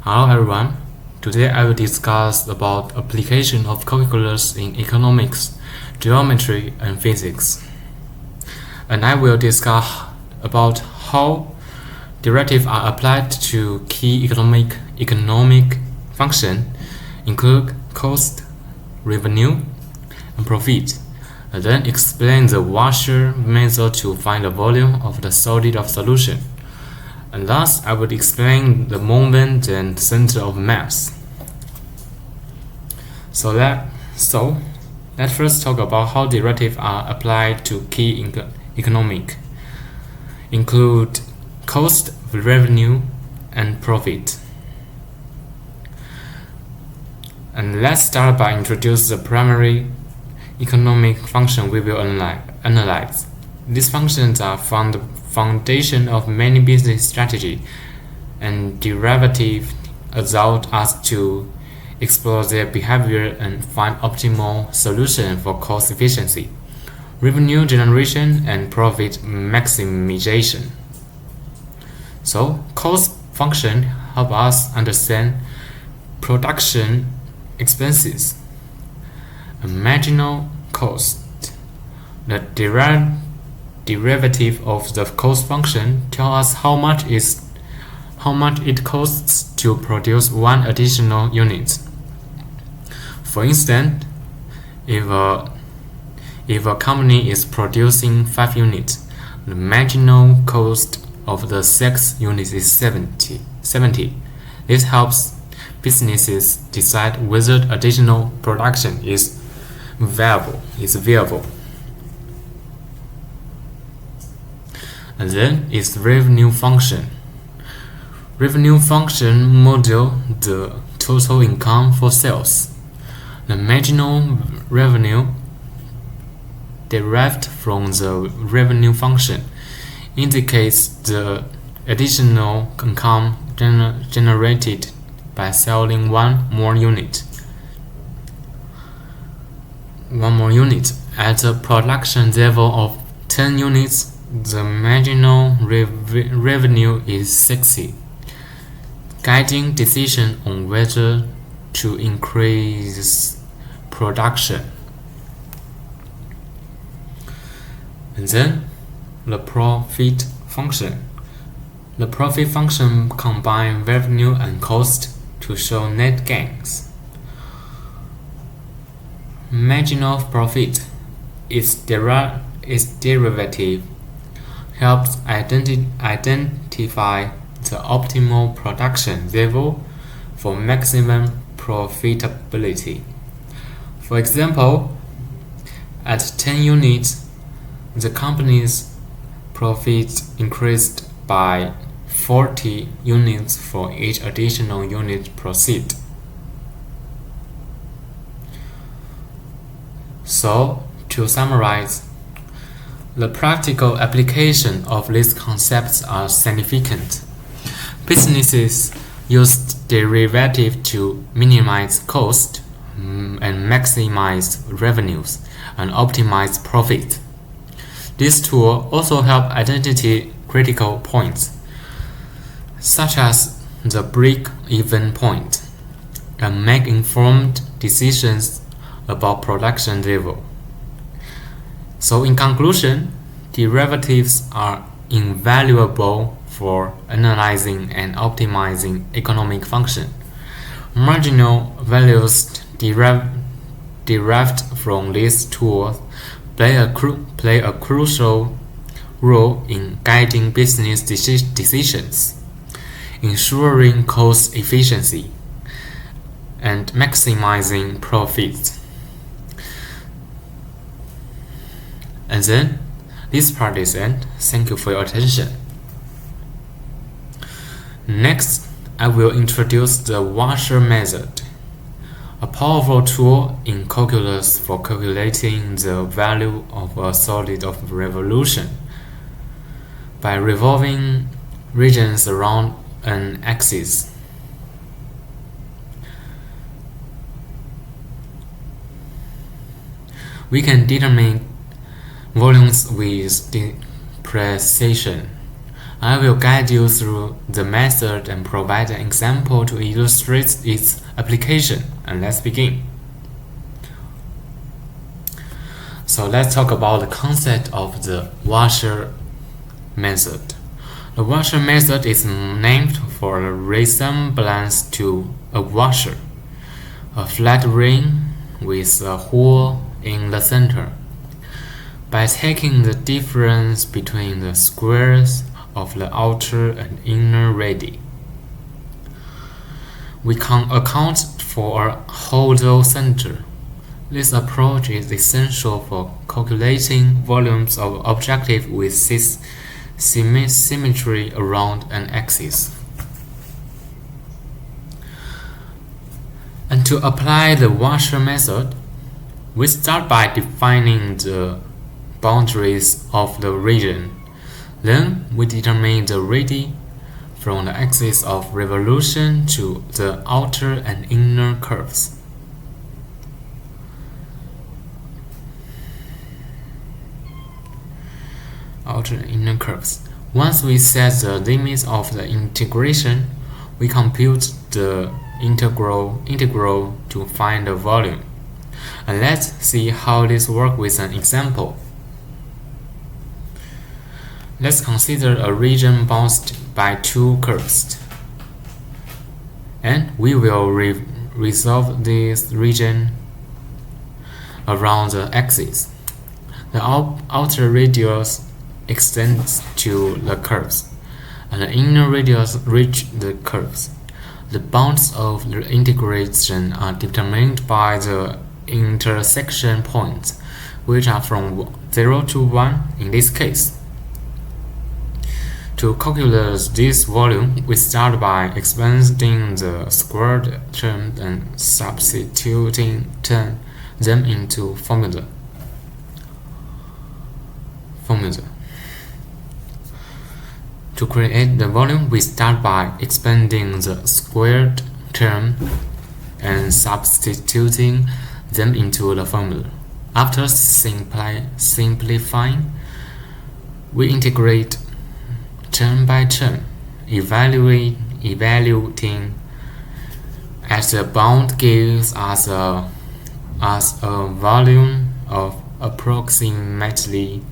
Hello everyone. Today I will discuss about application of calculus in economics, geometry and physics. And I will discuss about how derivatives are applied to key economic functions include cost, revenue, and profit. And then explain the Washer method to find the volume of the solid of solution. And last, I would explain the moment and center of mass. So let's first talk about how derivatives are applied to key economic, include cost, revenue, and profit. And let's start by introduce the primary economic function we will analyze. These functions are foundation of many business strategy, and derivative allows us to explore their behavior and find optimal solution for cost efficiency, revenue generation, and profit maximization. So cost function help us understand production expenses, a marginal cost. The derivative of the cost function tells us how much it costs to produce one additional unit. For instance, if a company is producing 5 units, the marginal cost of the 6 units is 70. This helps businesses decide whether additional production is viable. And then is revenue function. Revenue function model the total income for sales. The marginal revenue derived from the revenue function indicates the additional income generated by selling one more unit. At the production level of 10 units, the marginal revenue is 60, guiding decision on whether to increase production. And then the profit function. The profit function combines revenue and cost to show net gains. Marginal profit is derivative helps identify the optimal production level for maximum profitability. For example, at 10 units, the company's profit increased by 40 units for each additional unit proceed. So, to summarize, the practical application of these concepts are significant. Businesses use derivatives to minimize cost and maximize revenues and optimize profit. This tool also help identify critical points, such as the break-even point, and make informed decisions about production level. So in conclusion, derivatives are invaluable for analyzing and optimizing economic function. Marginal values derived from these tools play a crucial role in guiding business decisions, ensuring cost efficiency, and maximizing profits. And then, this part is end. Thank you for your attention. Next, I will introduce the Washer method, a powerful tool in calculus for calculating the value of a solid of revolution by revolving regions around an axis. We can determine volumes with precision. I will guide you through the method and provide an example to illustrate its application. And let's begin. So let's talk about the concept of the washer method. The washer method is named for a resemblance to a washer, a flat ring with a hole in the center. By taking the difference between the squares of the outer and inner radii, we can account for a hollow center. This approach is essential for calculating volumes of objects with symmetry around an axis. And to apply the washer method, we start by defining the boundaries of the region. Then we determine the radii from the axis of revolution to the outer and inner curves. Once we set the limits of the integration, we compute the integral to find the volume. And let's see how this works with an example. Let's consider a region bounded by two curves, and we will resolve this region around the axis. The outer radius extends to the curves, and the inner radius reaches the curves. The bounds of the integration are determined by the intersection points, which are from 0 to 1 in this case. To calculate this volume, we start by expanding the squared term and substituting them into formula. To create the volume, we start by expanding the squared term and substituting them into the formula. After simplifying, we integrate term by term, evaluating as the bound gives us a volume of approximately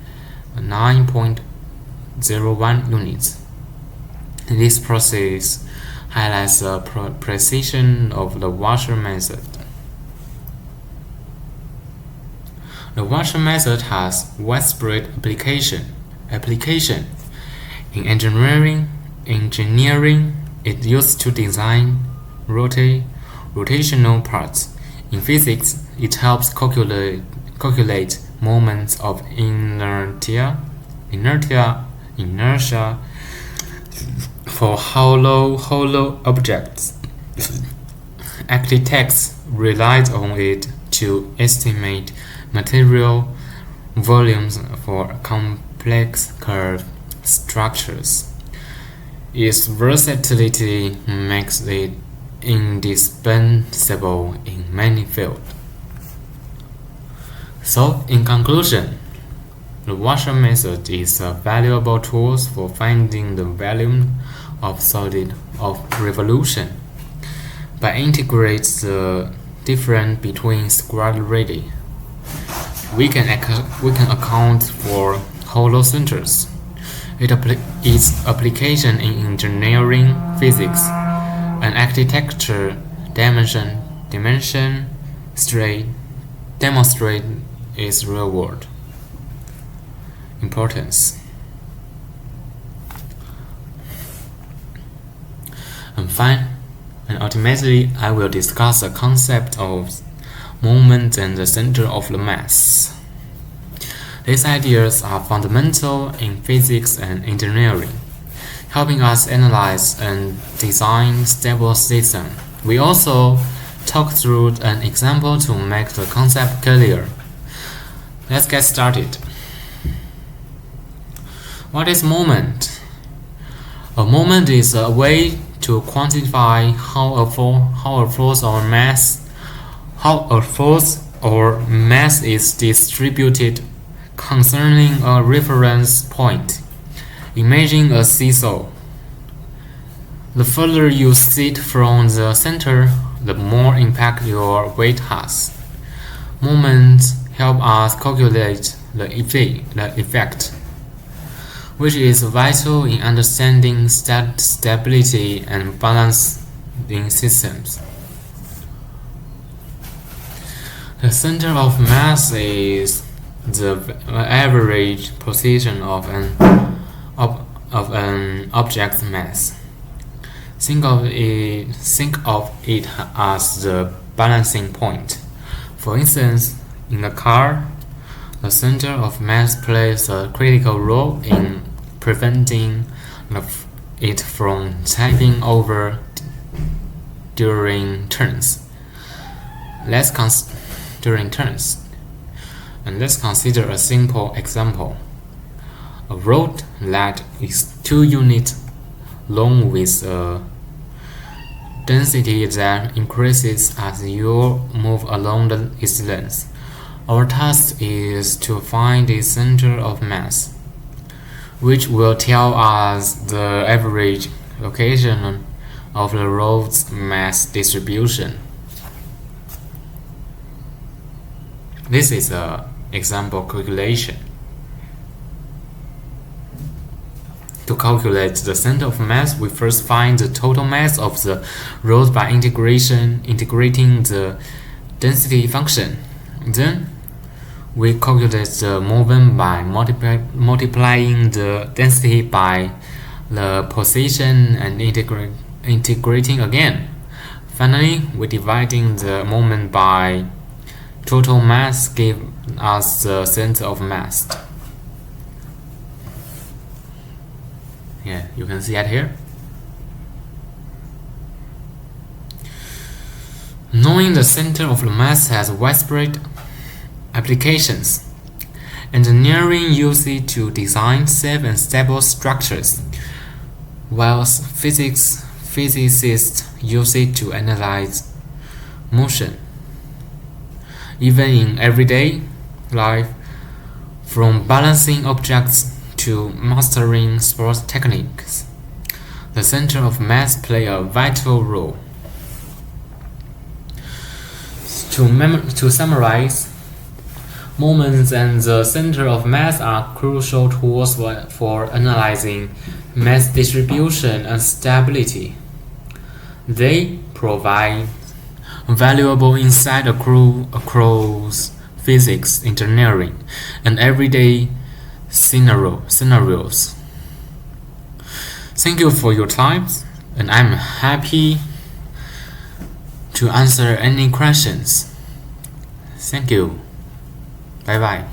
9.01 units. This process highlights the precision of the washer method. The washer method has widespread application. In engineering, it used to design rotational parts. In physics, it helps calculate moments of inertia for hollow objects. Architects relied on it to estimate material volumes for complex curved structures. Its versatility makes it indispensable in many fields. So, in conclusion, the washer method is a valuable tool for finding the volume of solid of revolution. By integrating the difference between squared radii, we can account for hollow centers. Its application in engineering, physics, and architecture demonstrate its real-world importance. And ultimately, I will discuss the concept of moment and the center of the mass. These ideas are fundamental in physics and engineering, helping us analyze and design stable systems. We also talk through an example to make the concept clear. Let's get started. What is moment? A moment is a way to quantify how a force or mass is distributed concerning a reference point. Imagine a seesaw. The further you sit from the center, the more impact your weight has. Moments help us calculate the effect, which is vital in understanding stability and balance in systems. The center of mass is the average position of an object's mass. Think of it as the balancing point. For instance, in a car, the center of mass plays a critical role in preventing it from tipping over during turns. Let's consider a simple example. A road that is 2 units long with a density that increases as you move along its length. Our task is to find the center of mass, which will tell us the average location of the road's mass distribution. This is an example calculation. To calculate the center of mass, we first find the total mass of the road by integrating the density function. Then, we calculate the movement by multiplying the density by the position and integrating again. Finally, we dividing the moment by total mass gives us the center of mass. Yeah, you can see it here. Knowing the center of the mass has widespread applications. Engineering uses it to design safe and stable structures, while physicists use it to analyze motion. Even in everyday life, from balancing objects to mastering sports techniques, the center of mass plays a vital role. To summarize, moments and the center of mass are crucial tools for analyzing mass distribution and stability. They provide valuable insight across physics, engineering, and everyday scenarios. Thank you for your time, and I'm happy to answer any questions. Thank you. Bye bye.